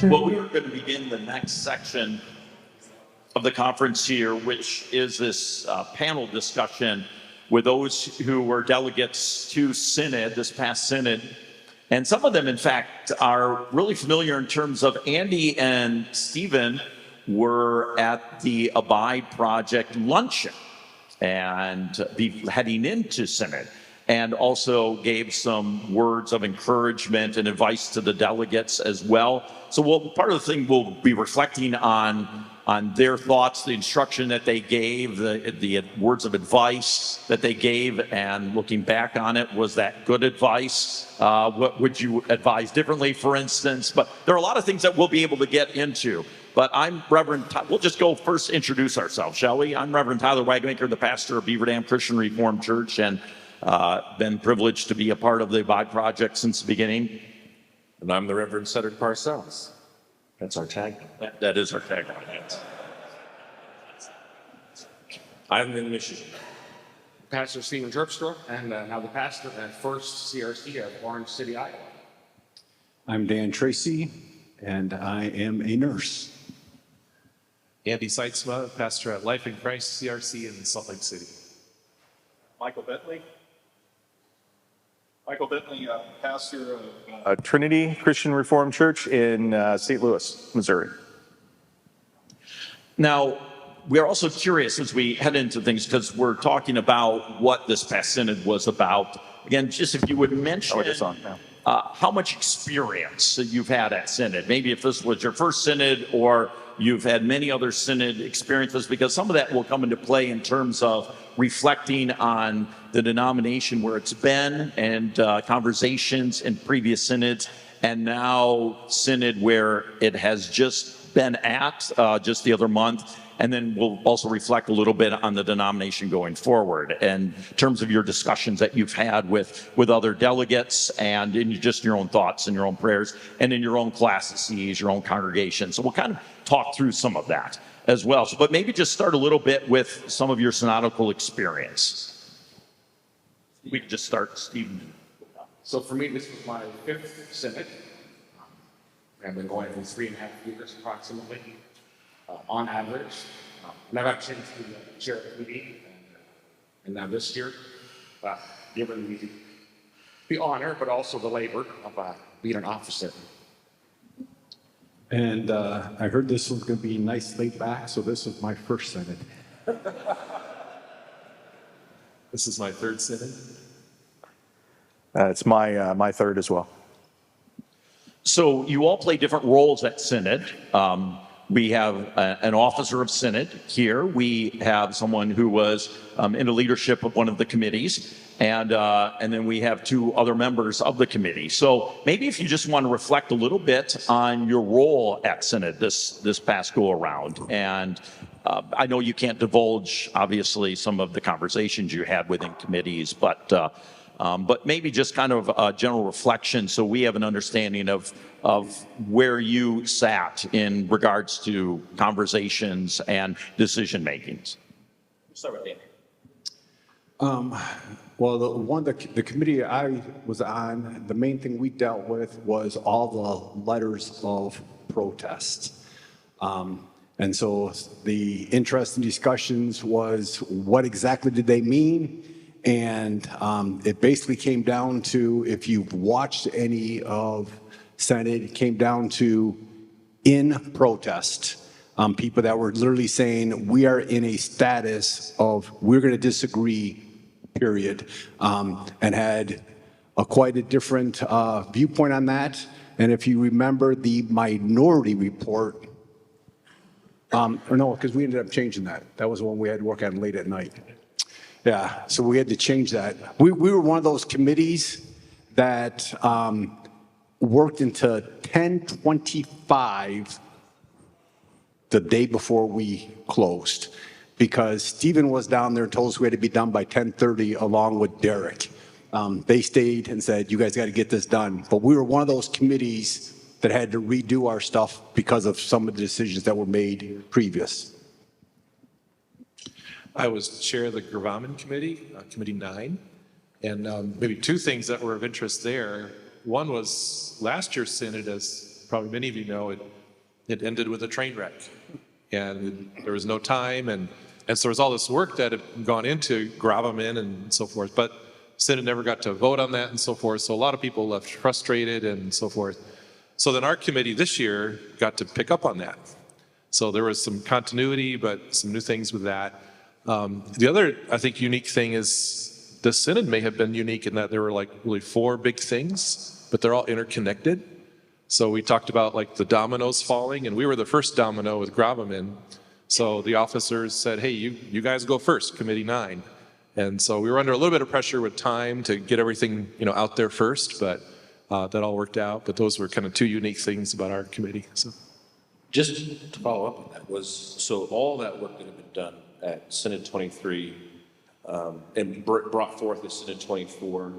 Well, we are going to begin the next section of the conference here, which is this panel discussion with those who were delegates to Synod, this past Synod. And some of them, in fact, are really familiar in terms of Andy and Stephen were at the Abide Project luncheon and be heading into Synod, and also gave some words of encouragement and advice to the delegates as well. So part of the thing we'll be reflecting on their thoughts, the instruction that they gave, the words of advice that they gave, and looking back on it, was that good advice? What would you advise differently, for instance? But there are a lot of things that we'll be able to get into. But I'm Reverend, we'll just go first introduce ourselves, shall we? I'm Reverend Tyler Wagmaker, the pastor of Beaver Dam Christian Reformed Church, and been privileged to be a part of the Abide Project since the beginning. And I'm the Reverend Cedric Parcells. That's our tagline. That is our tagline, yes. I'm in Michigan. Pastor Stephen Terpstra, and now the pastor at First CRC of Orange City, Iowa. I'm Dan Tracy, and I am a nurse. Andy Seitzma, pastor at Life in Christ CRC in Salt Lake City. Michael Bentley, pastor of Trinity Christian Reformed Church in St. Louis, Missouri. Now, we are also curious as we head into things, because we're talking about what this past Synod was about. Again, just if you would mention how much experience that you've had at Synod. Maybe if this was your first Synod, or you've had many other Synod experiences, because some of that will come into play in terms of reflecting on the denomination where it's been, and conversations in previous Synods, and now Synod where it has just been at just the other month. And then we'll also reflect a little bit on the denomination going forward, and in terms of your discussions that you've had with other delegates, and in just your own thoughts and your own prayers, and in your own classes, your own congregation. So we'll kind of talk through some of that as well. So, but maybe just start a little bit with some of your synodical experience. We can just start, Stephen. So for me, this was my 5th Synod. I've been going for 3.5 years approximately. On average, and I've actually been the chair of the committee, and now this year, given the honor, but also the labor of being an officer. And I heard this was going to be nice laid back, so this was my first Synod. This is my 3rd Synod. It's my third as well. So you all play different roles at Synod. We have an officer of Synod here. We have someone who was in the leadership of one of the committees, and then we have 2 other members of the committee. So maybe if you just want to reflect a little bit on your role at Synod this past go around, and I know you can't divulge obviously some of the conversations you had within committees, but maybe just kind of a general reflection, so we have an understanding of where you sat in regards to conversations and decision makings. Start with Danny. Well, the committee I was on, the main thing we dealt with was all the letters of protest. And so the interesting discussions was, what exactly did they mean? And it basically came down to, if you've watched any of Synod, it came down to in protest. People that were literally saying, we are in a status of, we're going to disagree, period. And had quite a different viewpoint on that. And if you remember the minority report, or no, because we ended up changing that. That was the one we had to work on late at night. Yeah, so we had to change that. We were one of those committees that worked into 10:25 the day before we closed, because Stephen was down there and told us we had to be done by 10:30 along with Derek. They stayed and said, you guys got to get this done. But we were one of those committees that had to redo our stuff because of some of the decisions that were made previous. I was chair of the Gravamen Committee, Committee 9, and maybe 2 things that were of interest there. One was last year's Synod, as probably many of you know, it ended with a train wreck. And there was no time, and so there was all this work that had gone into gravamen and so forth, but Synod never got to vote on that and so forth, so a lot of people left frustrated and so forth. So then our committee this year got to pick up on that. So there was some continuity, but some new things with that. The other, I think, unique thing is the Synod may have been unique in that there were like really 4 big things, but they're all interconnected. So we talked about like the dominoes falling, and we were the first domino with gravamen. So the officers said, hey, you guys go first, Committee 9. And so we were under a little bit of pressure with time to get everything, out there first, but that all worked out. But those were kind of 2 unique things about our committee. So. Just to follow up on that, so all that work that had been done at Synod 23 and brought forth at Synod 24,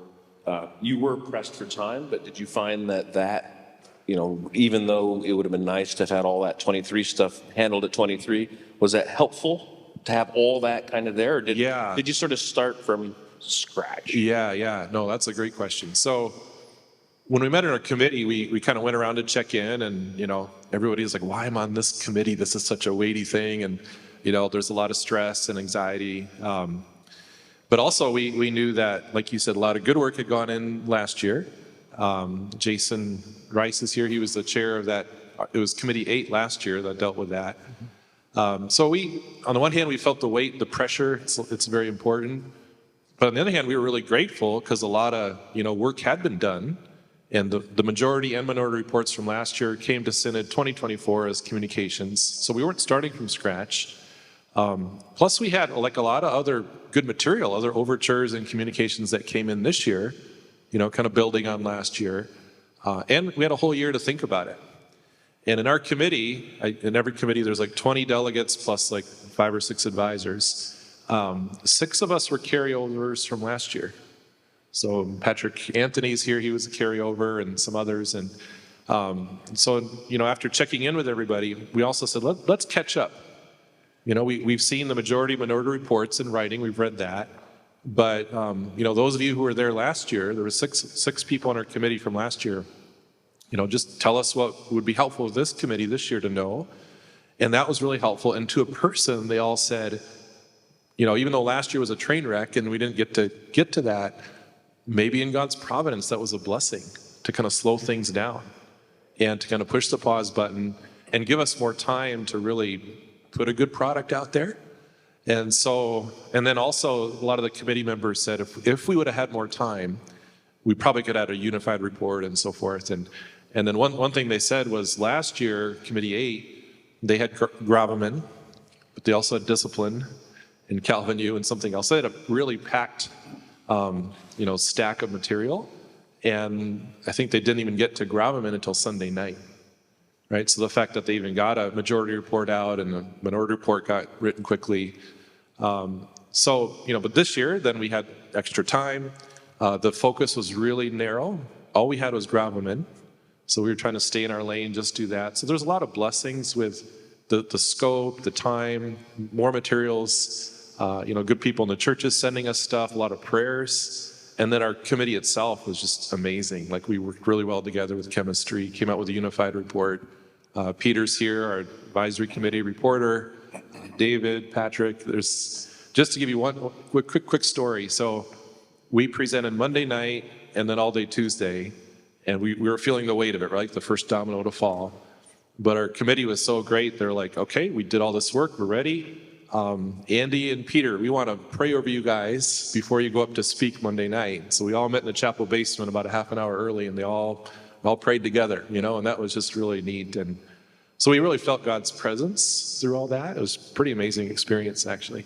you were pressed for time, but did you find that even though it would have been nice to have had all that 23 stuff handled at 23, was that helpful to have all that kind of there? Or did you sort of start from scratch? Yeah. No, that's a great question. So when we met in our committee, we kind of went around to check in, and, everybody's like, why am I on this committee? This is such a weighty thing. And, there's a lot of stress and anxiety. But also we knew that, like you said, a lot of good work had gone in last year. Jason Rice is here. He was the chair of that. It was Committee 8 last year that dealt with that. So on the one hand, we felt the weight, the pressure. It's very important. But on the other hand, we were really grateful because a lot of, work had been done. And the majority and minority reports from last year came to Synod 2024 as communications. So we weren't starting from scratch. Plus we had like a lot of other good material, other overtures and communications that came in this year, kind of building on last year. And we had a whole year to think about it. And in our committee, in every committee, there's like 20 delegates plus like 5 or 6 advisors. 6 of us were carryovers from last year. So Patrick Anthony's here, he was a carryover, and some others. And so, after checking in with everybody, we also said, let's catch up. We've seen the majority minority reports in writing, we've read that. But, those of you who were there last year, there were six people on our committee from last year, just tell us what would be helpful with this committee this year to know. And that was really helpful. And to a person, they all said, even though last year was a train wreck and we didn't get to that, maybe in God's providence, that was a blessing to kind of slow things down and to kind of push the pause button and give us more time to really put a good product out there. And then also a lot of the committee members said if we would have had more time, we probably could have had a unified report and so forth. And then one thing they said was last year, Committee 8, they had gravamen, but they also had discipline and Calvin U and something else. They had a really packed stack of material. And I think they didn't even get to gravamen until Sunday night. Right? So the fact that they even got a majority report out and the minority report got written quickly. But this year, then we had extra time. The focus was really narrow. All we had was gravamen. So we were trying to stay in our lane, just do that. So there's a lot of blessings with the scope, the time, more materials, good people in the churches sending us stuff, a lot of prayers. And then our committee itself was just amazing. Like we worked really well together with chemistry, came out with a unified report. Peter's here, our advisory committee reporter, David, Patrick. Just to give you one quick story. So we presented Monday night and then all day Tuesday, and we were feeling the weight of it, right? The first domino to fall. But our committee was so great. They're like, okay, we did all this work. We're ready. Andy and Peter, we want to pray over you guys before you go up to speak Monday night. So we all met in the chapel basement about a half an hour early, and they all prayed together, and that was just really neat. And so we really felt God's presence through all that. It was a pretty amazing experience, actually.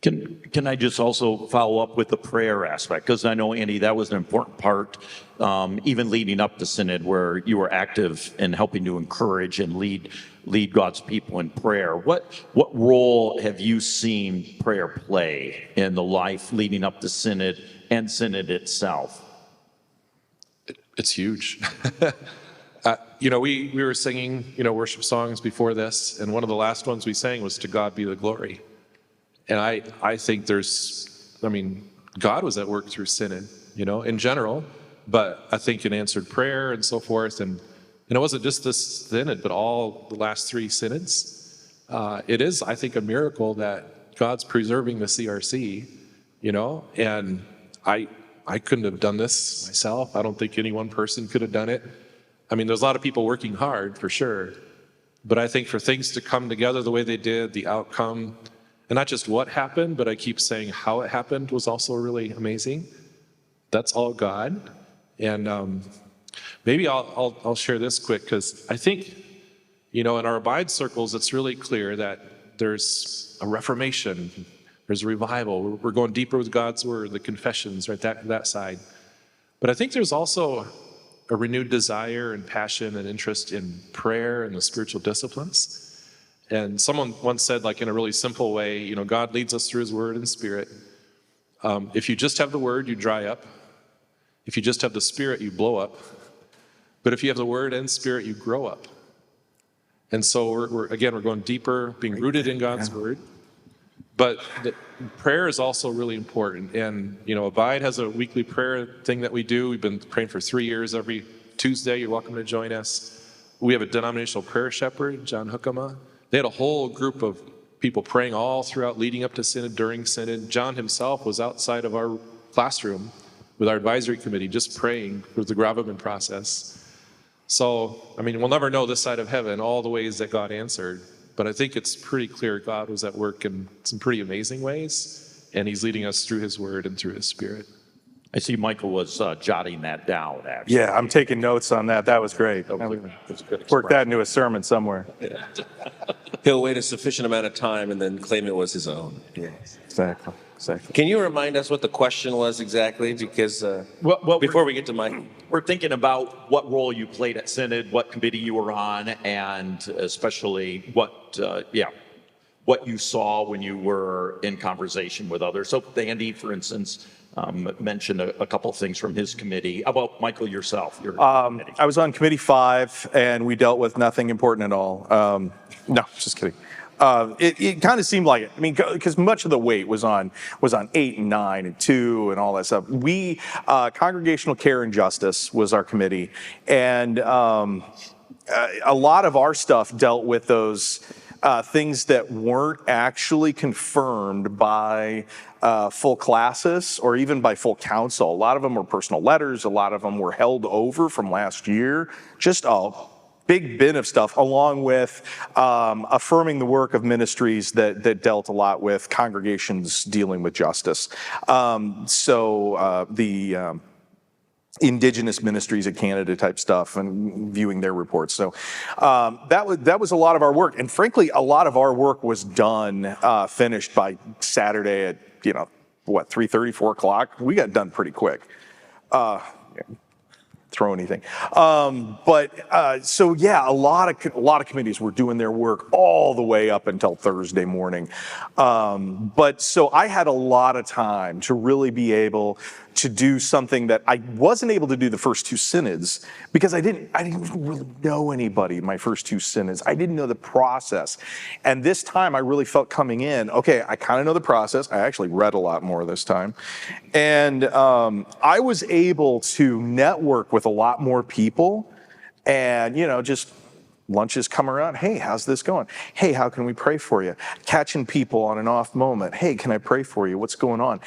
Can I just also follow up with the prayer aspect? Because I know, Andy, that was an important part, even leading up to Synod, where you were active in helping to encourage and lead God's people in prayer. What role have you seen prayer play in the life leading up to Synod and Synod itself? It's huge. We were singing, worship songs before this, and one of the last ones we sang was "To God Be the Glory." And I think God was at work through Synod, in general, but I think in answered prayer and so forth. And, And it wasn't just this synod, but all the last 3 synods. It is, I think, a miracle that God's preserving the CRC, and I couldn't have done this myself. I don't think any one person could have done it. I mean, there's a lot of people working hard, for sure. But I think for things to come together the way they did, the outcome, and not just what happened, but I keep saying how it happened was also really amazing. That's all God. And maybe I'll share this quick, because I think, in our Abide circles, it's really clear that there's a reformation, there's a revival. We're going deeper with God's word, the confessions, right, that side. But I think there's also a renewed desire and passion and interest in prayer and the spiritual disciplines. And someone once said, like in a really simple way, God leads us through his word and spirit. If you just have the word, you dry up. If you just have the spirit, you blow up. But if you have the word and spirit, you grow up. And so we're going deeper, being rooted in God's word. But prayer is also really important. And, Abide has a weekly prayer thing that we do. We've been praying for 3 years. Every Tuesday, you're welcome to join us. We have a denominational prayer shepherd, John Hookama. They had a whole group of people praying all throughout, leading up to Synod, during Synod. John himself was outside of our classroom with our advisory committee, just praying for the gravamen process. So, we'll never know this side of heaven all the ways that God answered. But I think it's pretty clear God was at work in some pretty amazing ways, and he's leading us through his word and through his spirit. I see Michael was jotting that down, actually. Yeah, I'm taking notes on that. That was great. Work that into a sermon somewhere. He'll wait a sufficient amount of time and then claim it was his own. Yeah, exactly. Can you remind us what the question was exactly? Because before we get to Mike. We're thinking about what role you played at Synod, what committee you were on, and especially what you saw when you were in conversation with others. So Andy, for instance, mentioned a couple things from his committee. How about Michael, yourself? I was on committee 5, and we dealt with nothing important at all. No, just kidding. It kind of seemed like it. Because much of the weight was on 8 and 9 and 2 and all that stuff. We congregational care and justice was our committee, and a lot of our stuff dealt with those things that weren't actually confirmed by full classis or even by full council. A lot of them were personal letters. A lot of them were held over from last year. Just a big bin of stuff, along with affirming the work of ministries that dealt a lot with congregations dealing with justice. The Indigenous ministries of Canada type stuff and viewing their reports. So that was a lot of our work. And frankly, a lot of our work was done, finished by Saturday at, 3:30, 4 o'clock. We got done pretty quick. Throw anything. A lot of committees were doing their work all the way up until Thursday morning. So I had a lot of time to really be able to do something that I wasn't able to do the first 2 synods because I didn't really know anybody in my first 2 synods. I didn't know the process. And this time I really felt coming in, okay, I kind of know the process. I actually read a lot more this time. And I was able to network with a lot more people and, just lunches come around. Hey, how's this going? Hey, how can we pray for you? Catching people on an off moment. Hey, can I pray for you? What's going on?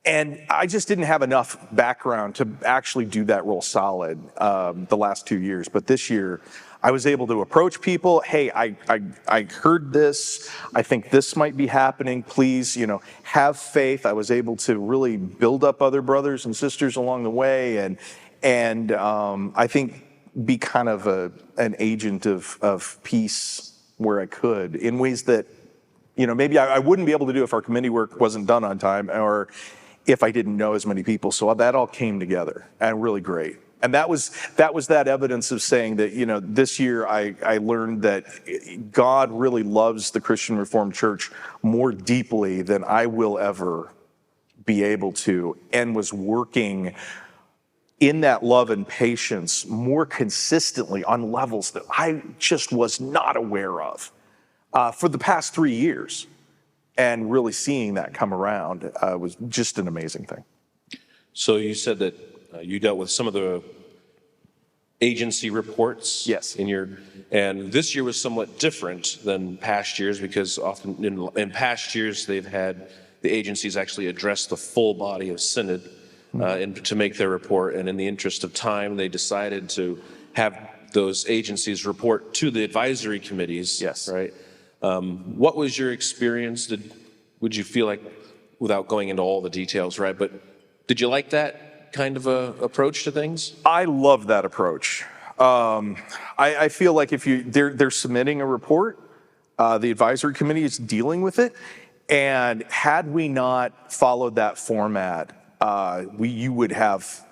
And I just didn't have enough background to actually do that role solid the last 2 years. But this year, I was able to approach people. Hey, I heard this. I think this might be happening. Please, have faith. I was able to really build up other brothers and sisters along the way, and I think be kind of an agent of peace where I could in ways that, maybe I wouldn't be able to do if our committee work wasn't done on time or if I didn't know as many people. So that all came together and really great. And that was that evidence of saying that, this year I learned that God really loves the Christian Reformed Church more deeply than I will ever be able to, and was working in that love and patience more consistently on levels that I just was not aware of for the past 3 years. And really seeing that come around was just an amazing thing. So you said that you dealt with some of the agency reports. Yes. And this year was somewhat different than past years because often in past years they've had the agencies actually address the full body of synod and to make their report. And in the interest of time, they decided to have those agencies report to the advisory committees. Yes. Right. What was your experience? Would you feel like, without going into all the details, right? But did you like that kind of a approach to things? I love that approach. I feel like if they're submitting a report, the advisory committee is dealing with it, and had we not followed that format, you would have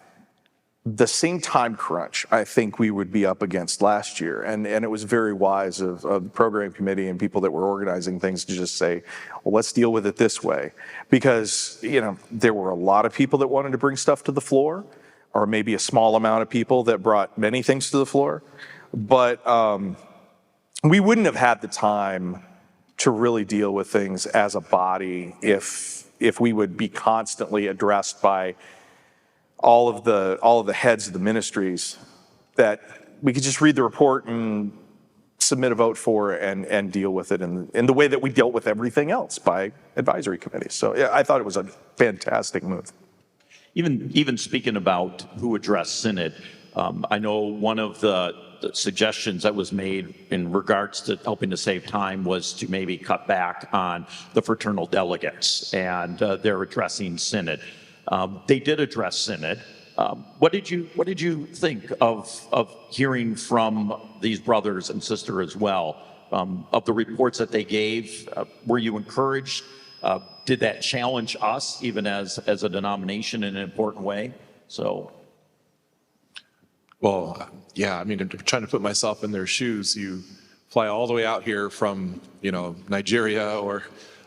the same time crunch I think we would be up against last year. And it was very wise of the program committee and people that were organizing things to just say, well, let's deal with it this way. Because, there were a lot of people that wanted to bring stuff to the floor, or maybe a small amount of people that brought many things to the floor. But we wouldn't have had the time to really deal with things as a body if we would be constantly addressed by all of the heads of the ministries, that we could just read the report and submit a vote for and deal with it in the way that we dealt with everything else by advisory committees. So yeah, I thought it was a fantastic move. Even speaking about who addressed synod, I know one of the suggestions that was made in regards to helping to save time was to maybe cut back on the fraternal delegates and their addressing synod. They did address synod. What did you think of hearing from these brothers and sisters as well, of the reports that they gave? Were you encouraged? Did that challenge us even as a denomination in an important way? Well, yeah, I mean, I'm trying to put myself in their shoes. You fly all the way out here from, Nigeria or,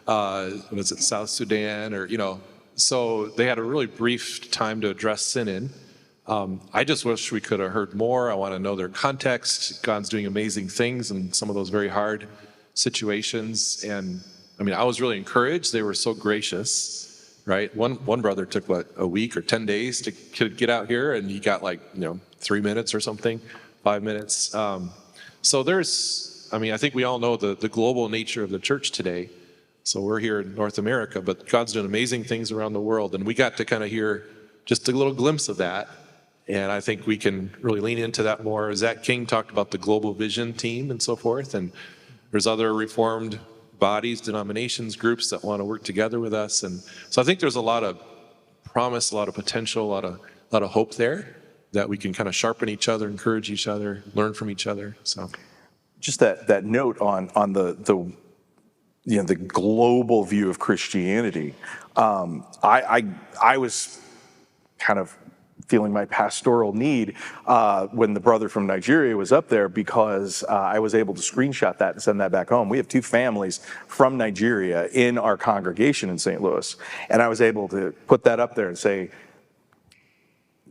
South Sudan or, so they had a really brief time to address synod. I just wish we could have heard more. I want to know their context. God's doing amazing things in some of those very hard situations. And I mean, I was really encouraged. They were so gracious, right? One brother took a week or 10 days to get out here, and he got 3 minutes or something, 5 minutes. So I think we all know the global nature of the church today. So we're here in North America, but God's doing amazing things around the world. And we got to kind of hear just a little glimpse of that. And I think we can really lean into that more. Zach King talked about the global vision team and so forth. And there's other Reformed bodies, denominations, groups that want to work together with us. And so I think there's a lot of promise, a lot of potential, a lot of hope there that we can kind of sharpen each other, encourage each other, learn from each other. So just that note on the global view of Christianity. I was kind of feeling my pastoral need when the brother from Nigeria was up there, because I was able to screenshot that and send that back home. We have 2 families from Nigeria in our congregation in St. Louis, and I was able to put that up there and say,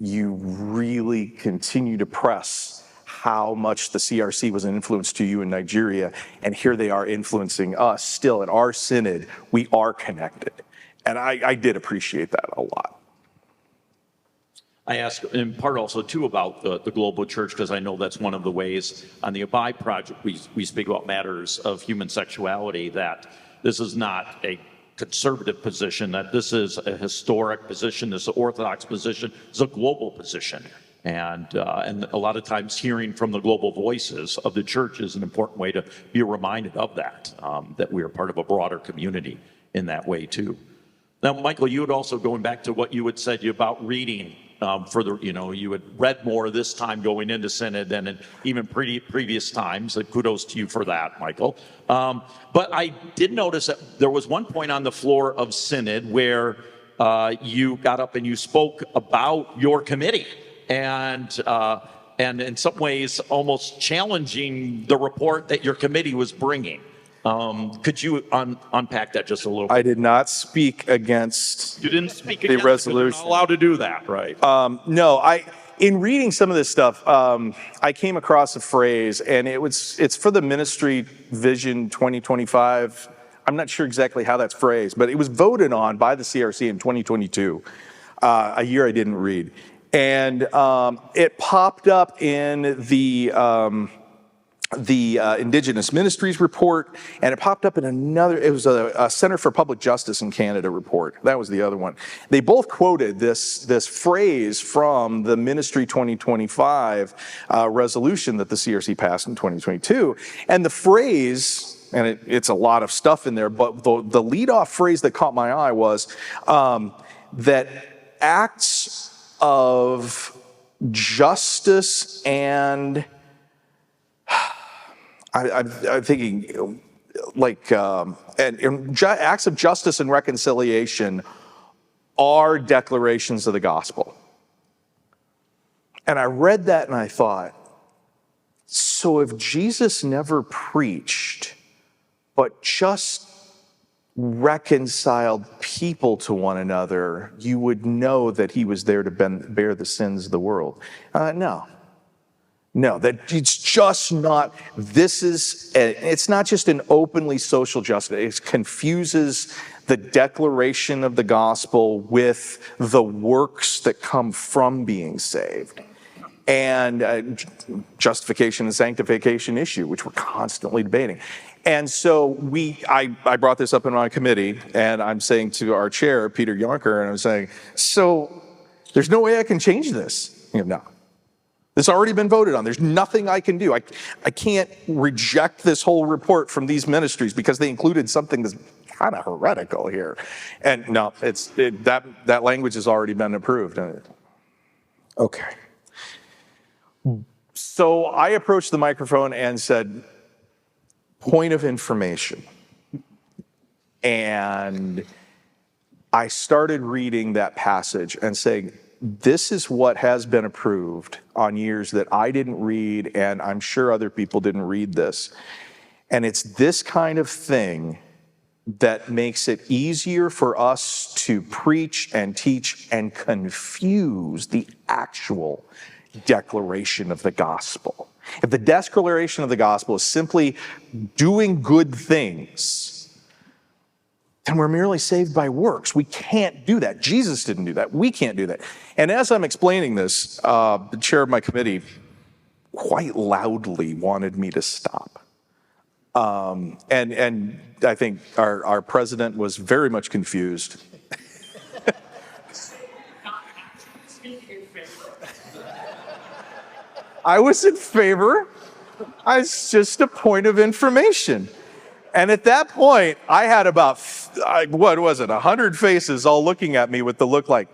you really continue to press how much the CRC was an influence to you in Nigeria, and here they are influencing us still in our synod. We are connected, and I did appreciate that a lot. I ask in part also too about the global church, because I know that's one of the ways on the Abide Project we speak about matters of human sexuality, that this is not a conservative position, that this is a historic position, this is an orthodox position, it's a global position. And a lot of times hearing from the global voices of the church is an important way to be reminded of that, that we are part of a broader community in that way too. Now, Michael, you had also, going back to what you had said about reading further, you had read more this time going into Synod than in even previous times. Kudos to you for that, Michael. But I did notice that there was one point on the floor of Synod where you got up and you spoke about your committee, and in some ways almost challenging the report that your committee was bringing. Could you unpack that just a little bit? I did not speak against You didn't speak the against resolution. It, 'cause you're not allowed to do that, right? No, in reading some of this stuff, I came across a phrase, and it's for the ministry vision 2025. I'm not sure exactly how that's phrased, but it was voted on by the CRC in 2022, a year I didn't read. And it popped up in the Indigenous Ministries report, and it popped up in another, it was a Center for Public Justice in Canada report. That was the other one. They both quoted this phrase from the Ministry 2025 resolution that the CRC passed in 2022. And the phrase, and it's a lot of stuff in there, but the lead-off phrase that caught my eye was that acts of justice and I'm thinking like acts of justice and reconciliation are declarations of the gospel. And I read that and I thought, so if Jesus never preached, but just reconciled people to one another, you would know that he was there to bear the sins of the world. No, that it's just not, it's not just an openly social justice. It confuses the declaration of the gospel with the works that come from being saved. And justification and sanctification issue, which we're constantly debating. And so I brought this up in my committee, and I'm saying to our chair, Peter Yonker, and I'm saying, so there's no way I can change this. No. This has already been voted on. There's nothing I can do. I can't reject this whole report from these ministries because they included something that's kind of heretical here. And no, that language has already been approved. Okay. So I approached the microphone and said, point of information. And I started reading that passage and saying, this is what has been approved on years that I didn't read, and I'm sure other people didn't read this. And it's this kind of thing that makes it easier for us to preach and teach and confuse the actual declaration of the gospel. If the declaration of the gospel is simply doing good things, then we're merely saved by works. We can't do that. Jesus didn't do that. We can't do that. And as I'm explaining this, the chair of my committee quite loudly wanted me to stop. And I think our president was very much confused. I was in favor. It's just a point of information. And at that point, I had about, 100 faces all looking at me with the look like,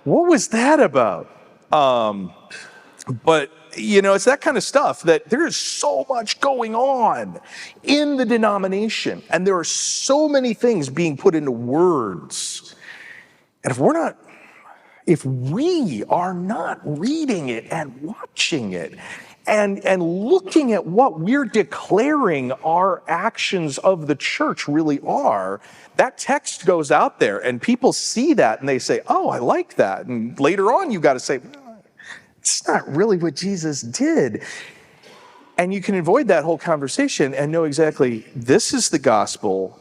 what was that about? But, it's that kind of stuff that there is so much going on in the denomination. And there are so many things being put into words. And if we are not reading it and watching it and looking at what we're declaring our actions of the church really are, that text goes out there and people see that and they say, oh, I like that. And later on, you've got to say, it's not really what Jesus did. And you can avoid that whole conversation and know exactly this is the gospel.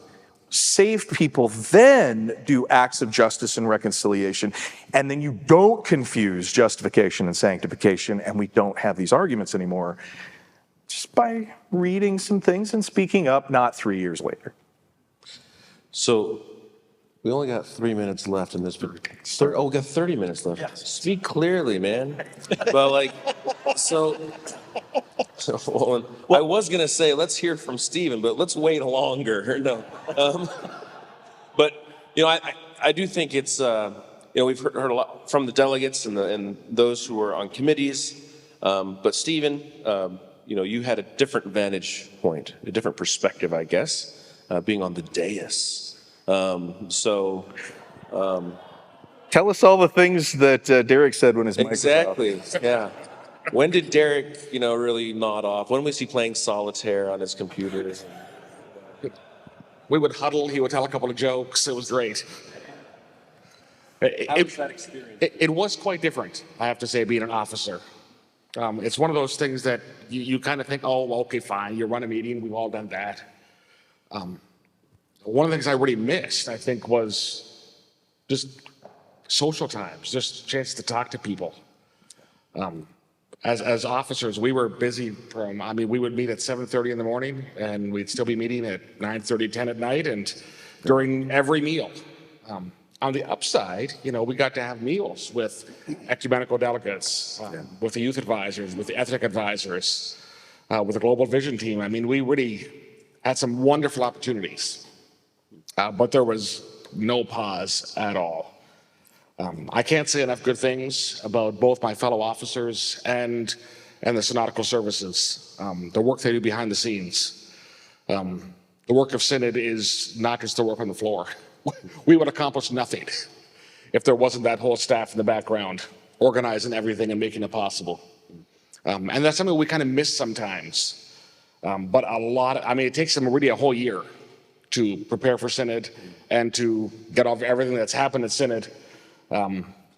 Saved people then do acts of justice and reconciliation. And then you don't confuse justification and sanctification, and we don't have these arguments anymore just by reading some things and speaking up, not 3 years later. So we only got 3 minutes left in this. We got 30 minutes left. Yes. Speak clearly, man. Well, I was going to say, let's hear from Stephen, but let's wait longer. No. But, I do think it's, we've heard a lot from the delegates and those who are on committees. But Stephen, you had a different vantage point, a different perspective, I guess, being on the dais. Tell us all the things that Derek said when his mic was off. Exactly, yeah. When did Derek, really nod off? When was he playing solitaire on his computer? We would huddle. He would tell a couple of jokes. It was great. How was that experience? It was quite different, I have to say, being an officer. It's one of those things that you kind of think, oh, okay, fine. You run a meeting. We've all done that. One of the things I really missed, I think, was just social times, just a chance to talk to people. As officers, we were busy from, I mean, we would meet at 7:30 in the morning and we'd still be meeting at 9:30, 10 at night and during every meal. On the upside, you know, we got to have meals with ecumenical delegates, with the youth advisors, with the ethnic advisors, with the global vision team. I mean, we really had some wonderful opportunities, but there was no pause at all. I can't say enough good things about both my fellow officers and the synodical services, the work they do behind the scenes. The work of Synod is not just the work on the floor. We would accomplish nothing if there wasn't that whole staff in the background organizing everything and making it possible. And that's something we kind of miss sometimes. But I mean, it takes them really a whole year to prepare for Synod and to get off everything that's happened at Synod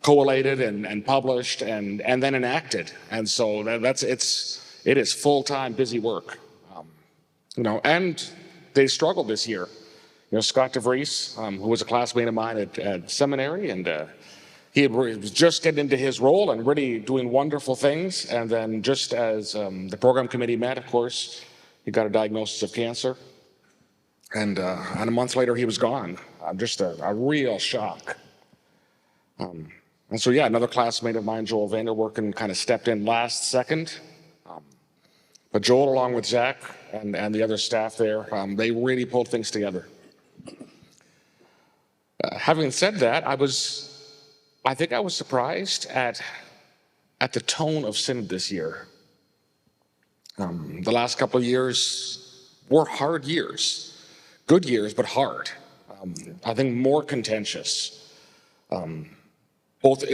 collated and published and then enacted. And so it is full-time busy work. You know, and they struggled this year. You know, Scott DeVries, who was a classmate of mine at seminary, and he was just getting into his role and really doing wonderful things. And then just as the program committee met, of course, he got a diagnosis of cancer. And a month later, he was gone. Just a real shock. And so, yeah, another classmate of mine, Joel Vanderwerken, kind of stepped in last second. But Joel, along with Zach and the other staff there, they really pulled things together. Having said that, I think I was surprised at the tone of Synod this year. The last couple of years were hard years, good years, but hard. I think more contentious, both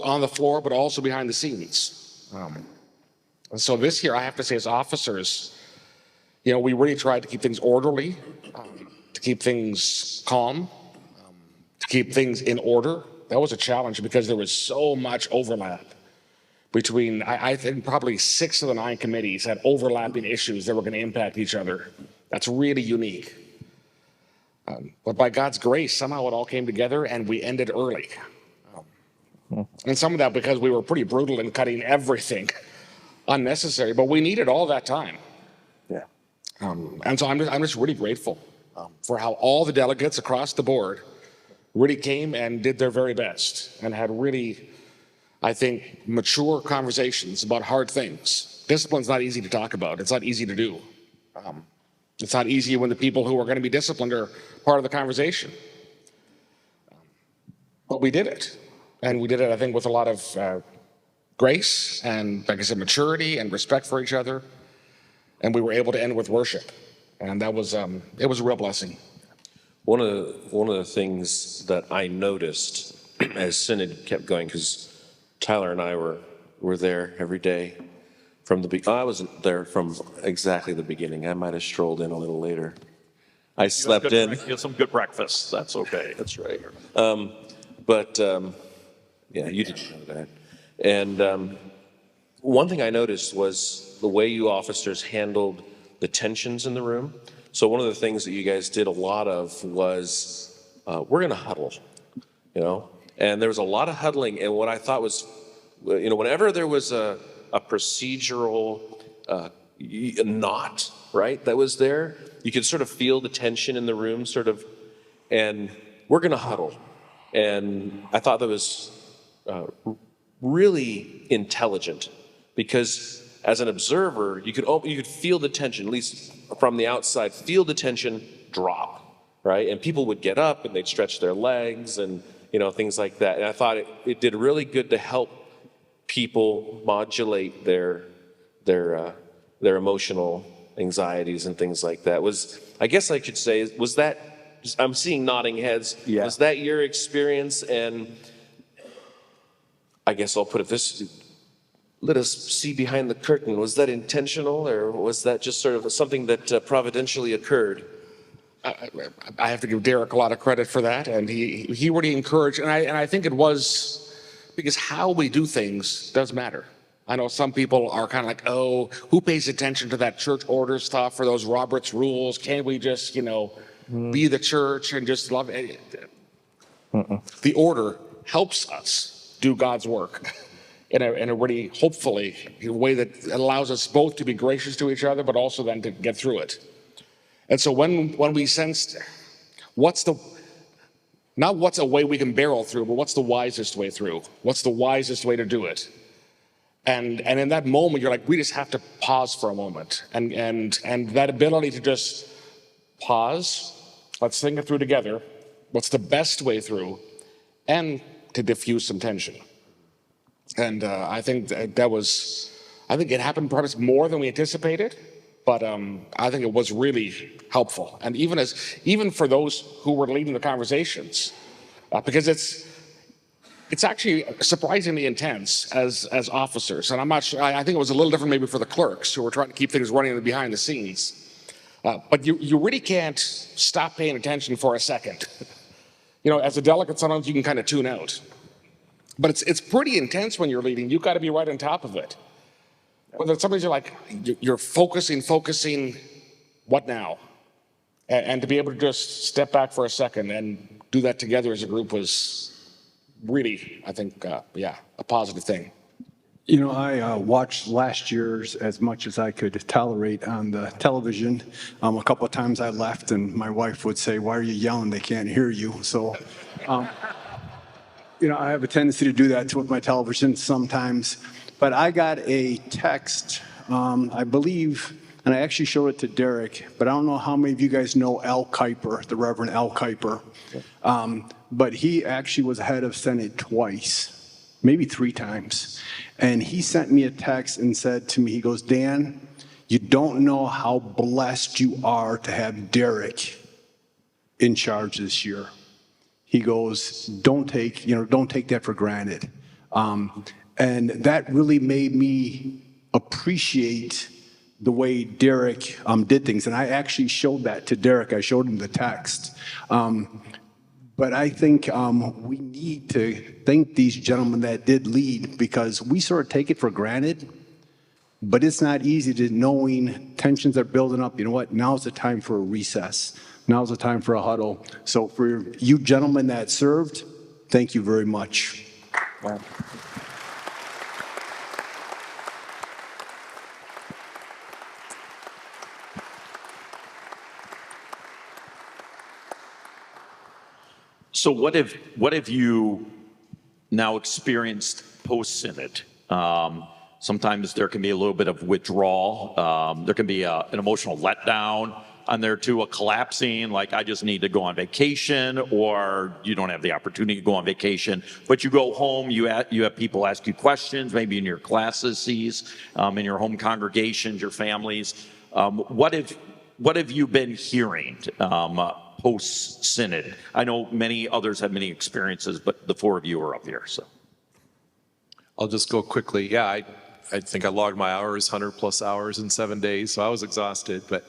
on the floor, but also behind the scenes. And so this year, I have to say, as officers, you know, we really tried to keep things orderly, to keep things calm, to keep things in order. That was a challenge because there was so much overlap between, I think probably 6 of the 9 committees had overlapping issues that were going to impact each other. That's really unique. But by God's grace, somehow it all came together and we ended early. And some of that because we were pretty brutal in cutting everything unnecessary, but we needed all that time. Yeah. And so I'm just really grateful for how all the delegates across the board really came and did their very best and had really, I think, mature conversations about hard things. Discipline's not easy to talk about. It's not easy to do. It's not easy when the people who are going to be disciplined are part of the conversation. But we did it. And we did it, I think, with a lot of grace and, like I said, maturity and respect for each other. And we were able to end with worship. And that was, it was a real blessing. One of the things that I noticed as Synod kept going, because Tyler and I were there every day from the beginning. I wasn't there from exactly the beginning. I might have strolled in a little later. I slept in. You had some good breakfast. That's okay. That's right. Yeah, you didn't know that. And one thing I noticed was the way you officers handled the tensions in the room. So one of the things that you guys did a lot of was, we're going to huddle, you know? And there was a lot of huddling. And what I thought was, you know, whenever there was a procedural knot, right, that was there, you could sort of feel the tension in the room, sort of, and we're going to huddle. And I thought that was really intelligent, because as an observer, you could feel the tension, at least from the outside, feel the tension drop, right? And people would get up and they'd stretch their legs and, you know, things like that. And I thought it did really good to help people modulate their emotional anxieties and things like that. I guess I could say, was that, I'm seeing nodding heads. Yeah. Was that your experience? And I guess I'll put it this, let us see behind the curtain. Was that intentional, or was that just sort of something that providentially occurred? I have to give Derek a lot of credit for that, and he really encouraged, and I think it was because how we do things does matter. I know some people are kind of like, oh, who pays attention to that church order stuff or those Robert's rules? Can't we just, you know, be the church and just love it? The order helps us do God's work in a really, hopefully, in a way that allows us both to be gracious to each other, but also then to get through it. And so when we sensed not what's a way we can barrel through, but what's the wisest way through? What's the wisest way to do it? And in that moment, you're like, we just have to pause for a moment. And that ability to just pause, let's think it through together. What's the best way through? And to diffuse some tension. And I think I think it happened perhaps more than we anticipated, but I think it was really helpful. And even for those who were leading the conversations, because it's actually surprisingly intense as officers. And I'm not sure, I think it was a little different maybe for the clerks who were trying to keep things running behind the scenes. But you really can't stop paying attention for a second. As a delegate, sometimes you can kind of tune out. But it's pretty intense when you're leading. You've got to be right on top of it. Whether somebody's like, you're focusing, what now? And to be able to just step back for a second and do that together as a group was really, I think, a positive thing. I watched last year's as much as I could tolerate on the television. A couple of times I left and my wife would say, "Why are you yelling? They can't hear you." So, I have a tendency to do that with my television sometimes. But I got a text, I believe, and I actually showed it to Derek, but I don't know how many of you guys know Al Kuyper, the Reverend Al Kuyper. But he actually was head of Senate twice, maybe 3 times. And he sent me a text and said to me, he goes, "Dan, you don't know how blessed you are to have Derek in charge this year." He goes, don't take that for granted. And that really made me appreciate the way Derek did things. And I actually showed that to Derek. I showed him the text. But I think we need to thank these gentlemen that did lead, because we sort of take it for granted, but it's not easy to knowing tensions are building up. You know what? Now's the time for a recess. Now's the time for a huddle. So for you gentlemen that served, thank you very much. Wow. So what have you now experienced post-synod? Sometimes there can be a little bit of withdrawal. There can be an emotional letdown on there too, a collapsing, like I just need to go on vacation, or you don't have the opportunity to go on vacation, but you go home, you have people ask you questions, maybe in your classes, in your home congregations, your families. What have you been hearing post-synod? I know many others have many experiences, but the 4 of you are up here, so. I'll just go quickly. Yeah, I think I logged my hours, 100 plus hours in 7 days, so I was exhausted. But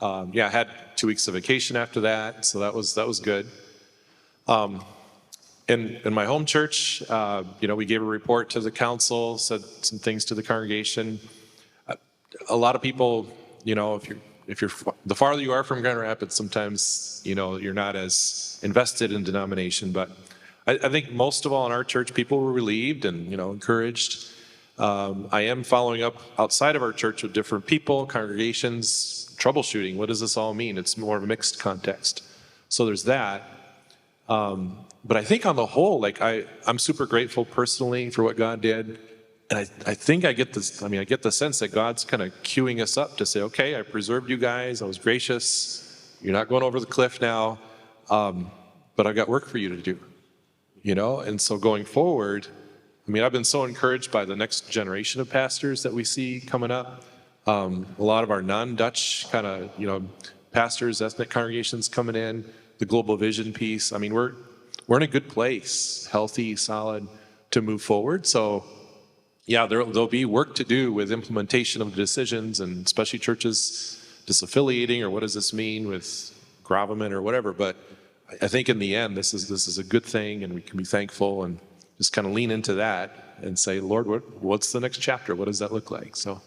I had 2 weeks of vacation after that, so that was good. In my home church, we gave a report to the council, said some things to the congregation. A lot of people, if you're the farther you are from Grand Rapids, sometimes you're not as invested in denomination. But I think most of all in our church, people were relieved and encouraged. I am following up outside of our church with different people, congregations, troubleshooting. What does this all mean? It's more of a mixed context. So there's that. But I think on the whole, I'm super grateful personally for what God did. And I think I get this, I get the sense that God's kind of queuing us up to say, okay, I preserved you guys. I was gracious. You're not going over the cliff now. But I've got work for you to do, And so going forward, I've been so encouraged by the next generation of pastors that we see coming up. A lot of our non-Dutch kind of, pastors, ethnic congregations coming in, the global vision piece. We're in a good place, healthy, solid, to move forward. So, yeah, there'll be work to do with implementation of the decisions, and especially churches disaffiliating, or what does this mean with gravamen or whatever. But I think in the end, this is a good thing, and we can be thankful and just kind of lean into that and say, Lord, what's the next chapter? What does that look like? So,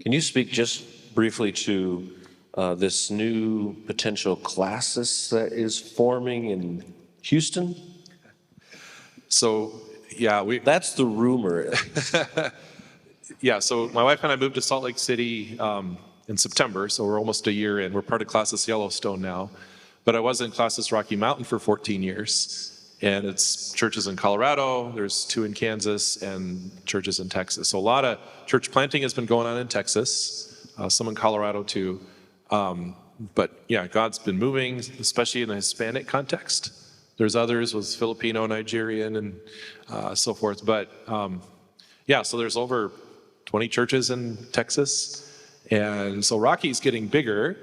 can you speak just briefly to this new potential classis that is forming in Houston? So, yeah, That's the rumor. yeah, so my wife and I moved to Salt Lake City in September, so we're almost a year in. We're part of Classis Yellowstone now. But I was in Classis Rocky Mountain for 14 years. And it's churches in Colorado, there's 2 in Kansas, and churches in Texas. So a lot of church planting has been going on in Texas, some in Colorado too. But yeah, God's been moving, especially in a Hispanic context. There's others with Filipino, Nigerian, and so forth. But yeah, so there's over 20 churches in Texas. And so Rocky's getting bigger.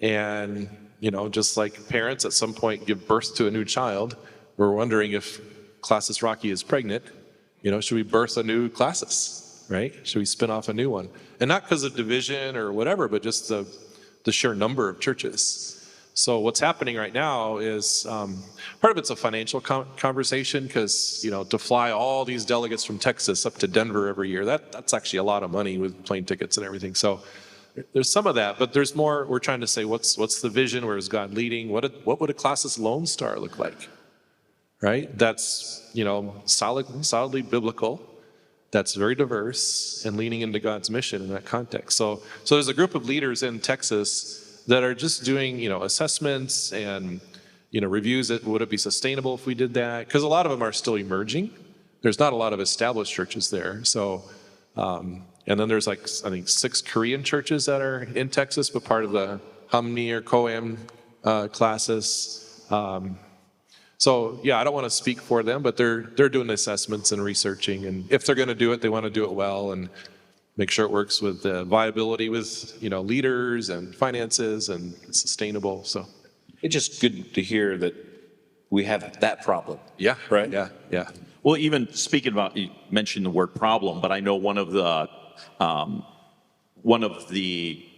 And, you know, just like parents at some point give birth to a new child, we're wondering if Classis Rocky is pregnant. You know, should we birth a new Classis, right? Should we spin off a new one? And not because of division or whatever, but just the sheer number of churches. So what's happening right now is part of it's a financial conversation because, you know, to fly all these delegates from Texas up to Denver every year, that's actually a lot of money with plane tickets and everything. So there's some of that, but there's more. We're trying to say, what's the vision? Where is God leading? What would a Classis Lone Star look like? Right? That's, you know, solidly biblical. That's very diverse and leaning into God's mission in that context. So there's a group of leaders in Texas that are just doing, you know, assessments and, you know, reviews. Would it be sustainable if we did that? Because a lot of them are still emerging. There's not a lot of established churches there. So, and then there's like, I think 6 Korean churches that are in Texas, but part of the Humni or Koam classes. So yeah, I don't want to speak for them, but they're doing assessments and researching, and if they're going to do it, they want to do it well and make sure it works with viability with, you know, leaders and finances and sustainable. So It's just good to hear that we have that problem. yeah, Right? yeah. Well, even speaking about, you mentioned the word problem, but I know one of the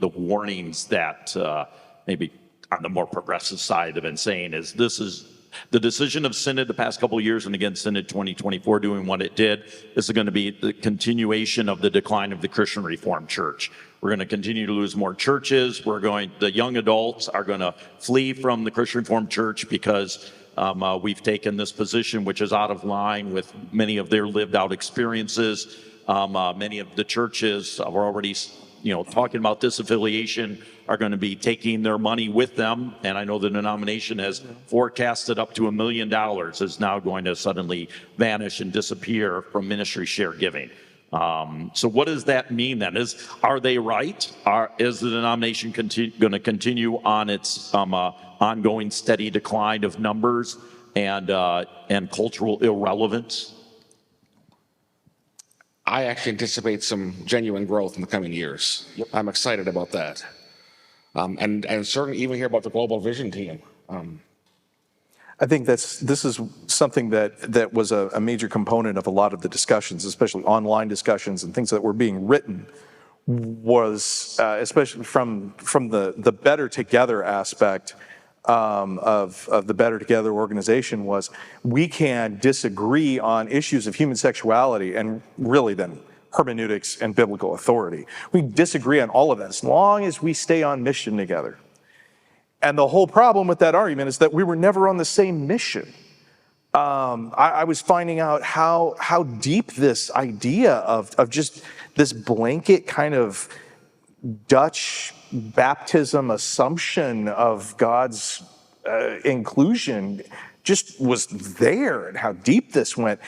warnings that maybe on the more progressive side have been saying is this is the decision of Synod the past couple of years, and again, Synod 2024 doing what it did. This is going to be the continuation of the decline of the Christian Reformed Church. We're going to continue to lose more churches. The young adults are going to flee from the Christian Reformed Church because we've taken this position which is out of line with many of their lived out experiences. Many of the churches are already, you know, talking about disaffiliation, are going to be taking their money with them. And I know the denomination has forecasted up to $1 million is now going to suddenly vanish and disappear from ministry share giving. So what does that mean then? Are they right? Is the denomination going to continue on its ongoing steady decline of numbers and cultural irrelevance? I actually anticipate some genuine growth in the coming years. Yep. I'm excited about that. And certainly even hear about the Global Vision team. I think this is something that was a major component of a lot of the discussions, especially online discussions and things that were being written, was especially from the Better Together aspect of the Better Together organization, was we can disagree on issues of human sexuality and really then hermeneutics and biblical authority. We disagree on all of that as long as we stay on mission together. And the whole problem with that argument is that we were never on the same mission. I was finding out how deep this idea of just this blanket kind of Dutch baptism assumption of God's inclusion just was there, and how deep this went.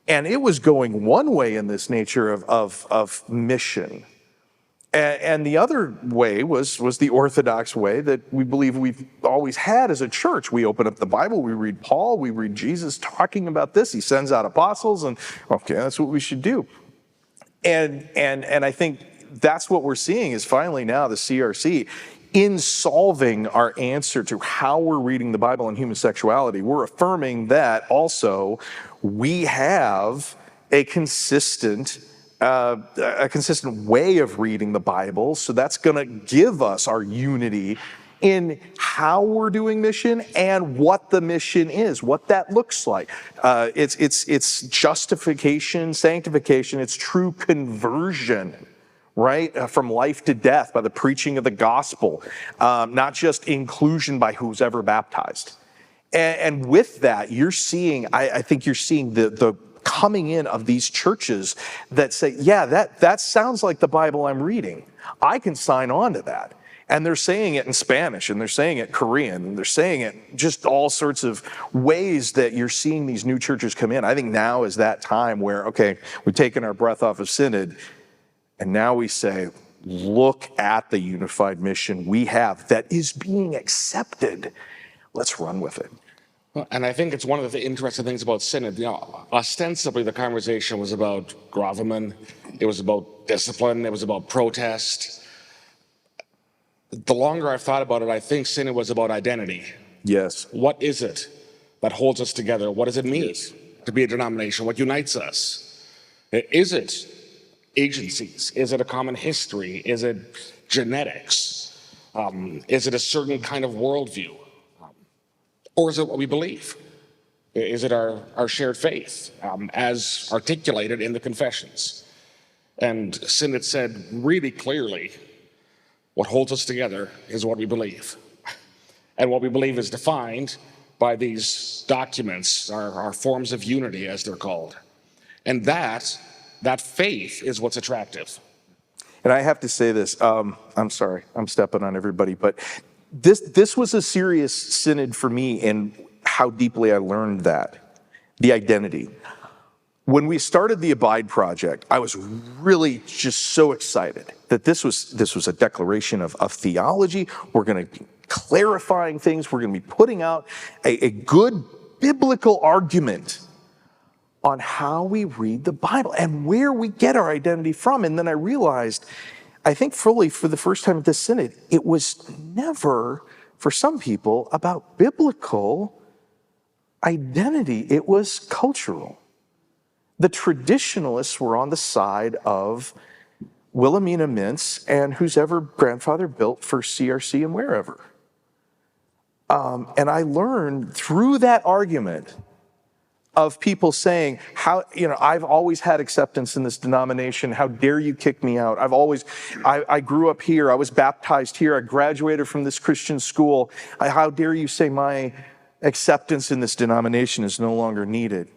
And it was going one way in this nature of mission. And the other way was the Orthodox way that we believe we've always had as a church. We open up the Bible, we read Paul, we read Jesus talking about this. He sends out apostles, and okay, that's what we should do. And I think that's what we're seeing is finally now the CRC, in solving our answer to how we're reading the Bible and human sexuality, we're affirming that also we have a consistent way of reading the Bible. So that's going to give us our unity in how we're doing mission and what the mission is, what that looks like. It's justification, sanctification, it's true conversion, right? From life to death by the preaching of the gospel, not just inclusion by who's ever baptized. And with that, you're seeing, I think you're seeing the coming in of these churches that say, yeah, that sounds like the Bible I'm reading. I can sign on to that. And they're saying it in Spanish, and they're saying it Korean, and they're saying it just all sorts of ways that you're seeing these new churches come in. I think now is that time where, okay, we've taken our breath off of Synod, and now we say, look at the unified mission we have that is being accepted. Let's run with it. And I think it's one of the interesting things about Synod. You know, ostensibly the conversation was about gravamen, it was about discipline, it was about protest. The longer I've thought about it, I think Synod was about identity. Yes. What is it that holds us together? What does it mean to be a denomination? What unites us? Is it agencies? Is it a common history? Is it genetics? Is it a certain kind of worldview? Or is it what we believe? Is it our shared faith as articulated in the confessions? And Synod said really clearly, what holds us together is what we believe. And what we believe is defined by these documents, our forms of unity, as they're called. And that faith is what's attractive. And I have to say this, I'm sorry, I'm stepping on everybody, but this was a serious Synod for me in how deeply I learned that, the identity. When we started the Abide Project, I was really just so excited that this was a declaration of theology. We're going to be clarifying things. We're going to be putting out a good biblical argument on how we read the Bible and where we get our identity from. And then I realized, I think fully for the first time at this Synod, it was never, for some people, about biblical identity. It was cultural. The traditionalists were on the side of Wilhelmina Mintz and whose ever grandfather built for CRC and wherever. And I learned through that argument of people saying, I've always had acceptance in this denomination. How dare you kick me out? I grew up here. I was baptized here. I graduated from this Christian school. How dare you say my acceptance in this denomination is no longer needed?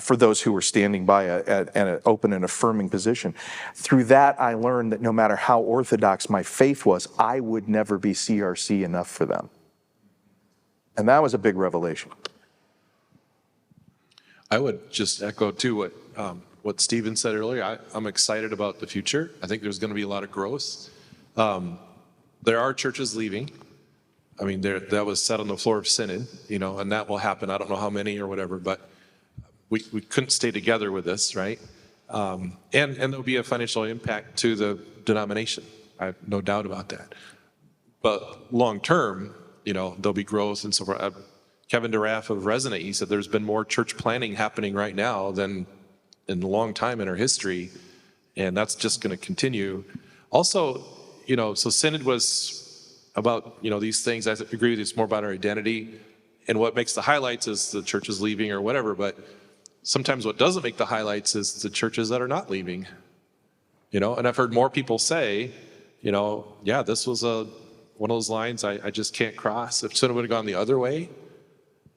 For those who were standing by an open and affirming position. Through that, I learned that no matter how orthodox my faith was, I would never be CRC enough for them. And that was a big revelation. I would just echo too what Stephen said earlier. I'm excited about the future. I think there's going to be a lot of growth. There are churches leaving. I mean, that was said on the floor of Synod, and that will happen. I don't know how many or whatever, but we couldn't stay together with this, right? And there'll be a financial impact to the denomination. I have no doubt about that. But long term, there'll be growth and so forth. Kevin DeRaff of Resonate, he said there's been more church planning happening right now than in a long time in our history, and that's just going to continue. Also, so Synod was about, these things. I agree with you, it's more about our identity, and what makes the highlights is the church is leaving or whatever, but sometimes what doesn't make the highlights is the churches that are not leaving. And I've heard more people say, yeah, this was one of those lines I just can't cross. If Synod would have gone the other way,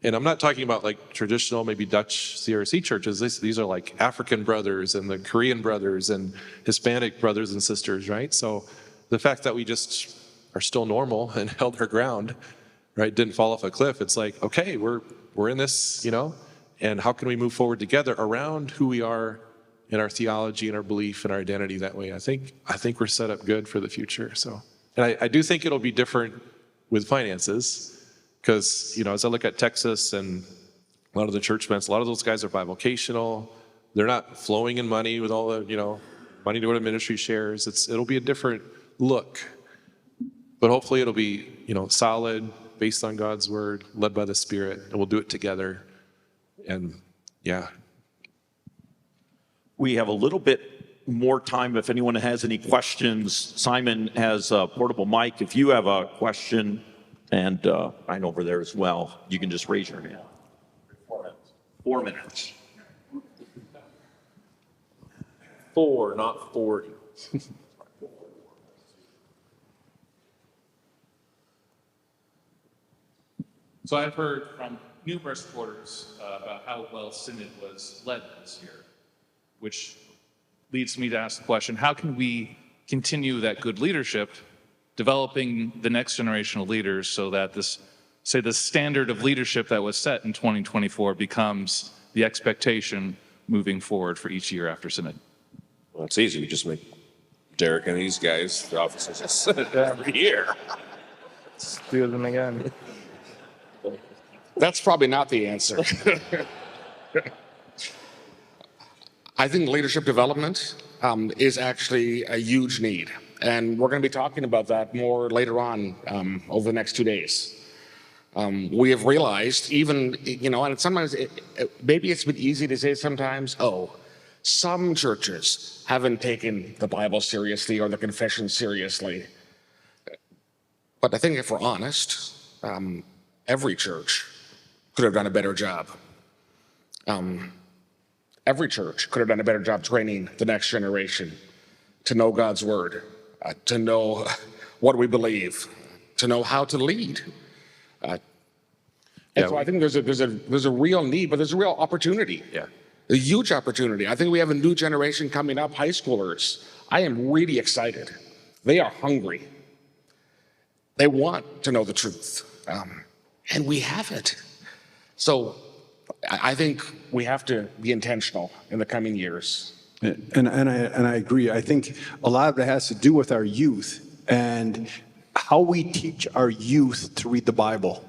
and I'm not talking about like traditional, maybe Dutch CRC churches. These are like African brothers and the Korean brothers and Hispanic brothers and sisters, right? So the fact that we just are still normal and held our ground, right, didn't fall off a cliff. It's like, okay, we're in this, and how can we move forward together around who we are in our theology and our belief and our identity that way? I think we're set up good for the future. So, and I do think it'll be different with finances. Because, as I look at Texas and a lot of the church events, a lot of those guys are bivocational. They're not flowing in money with all the, money to go to ministry shares. It'll be a different look. But hopefully it'll be, solid, based on God's word, led by the Spirit, and we'll do it together. And yeah. We have a little bit more time if anyone has any questions. Simon has a portable mic. If you have a question, and I'm over there as well, you can just raise your hand. 4 minutes. 4, not 40. So I've heard from numerous quarters about how well Synod was led this year, which leads me to ask the question, how can we continue that good leadership, developing the next generation of leaders so that the standard of leadership that was set in 2024 becomes the expectation moving forward for each year after Synod? Well, it's easy. We just make Derek and these guys the officers of Synod every year. Let's do them again. That's probably not the answer. I think leadership development is actually a huge need. And we're going to be talking about that more later on over the next 2 days. We have realized even, and sometimes maybe it's been easy to say sometimes, some churches haven't taken the Bible seriously or the confession seriously. But I think if we're honest, every church could have done a better job. Every church could have done a better job training the next generation to know God's word, to know what we believe, to know how to lead. So I think there's a real need, but there's a real opportunity. Yeah. A huge opportunity. I think we have a new generation coming up, high schoolers. I am really excited. They are hungry. They want to know the truth. And we have it. So I think we have to be intentional in the coming years. And I agree. I think a lot of it has to do with our youth and how we teach our youth to read the Bible.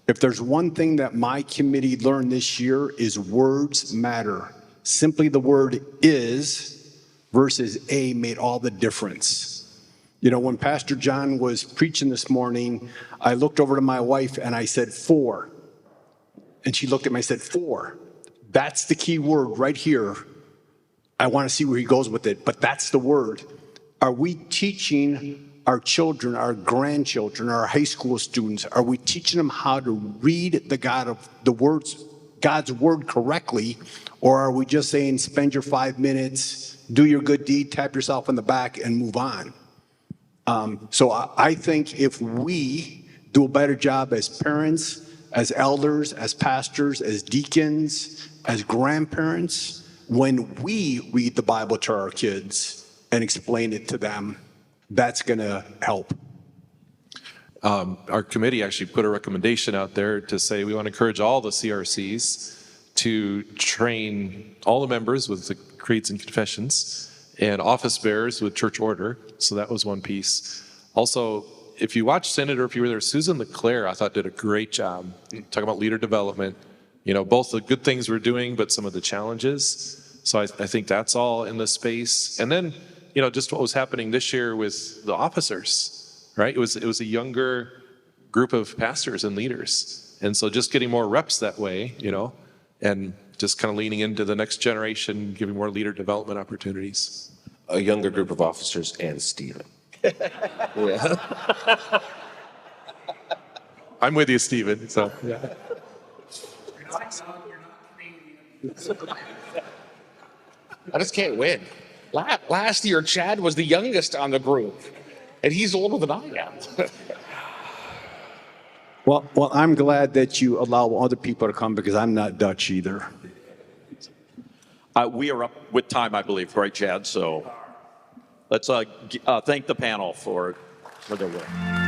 If there's one thing that my committee learned this year is words matter. Simply the word is versus a made all the difference. When Pastor John was preaching this morning, I looked over to my wife and I said 4. And she looked at me and said 4. That's the key word right here. I want to see where he goes with it, but that's the word. Are we teaching our children, our grandchildren, our high school students, are we teaching them how to read God's word correctly? Or are we just saying, spend your 5 minutes, do your good deed, tap yourself in the back and move on? So I think if we do a better job as parents, as elders, as pastors, as deacons, as grandparents, when we read the Bible to our kids and explain it to them, that's going to help. Our committee actually put a recommendation out there to say we want to encourage all the CRCs to train all the members with the creeds and confessions and office bearers with church order. So that was one piece. Also, if you watch Synod or if you were there, Susan LeClaire, I thought did a great job talking about leader development, both the good things we're doing, but some of the challenges. So I think that's all in the space. And then, just what was happening this year with the officers, right? It was a younger group of pastors and leaders. And so just getting more reps that way, and just kind of leaning into the next generation, giving more leader development opportunities. A younger group of officers and Stephen. Yeah. I'm with you, Stephen. So yeah. I just can't win. Last year, Chad was the youngest on the group, and he's older than I am. Well, I'm glad that you allow other people to come because I'm not Dutch either. We are up with time, I believe, right, Chad? So let's thank the panel for their work.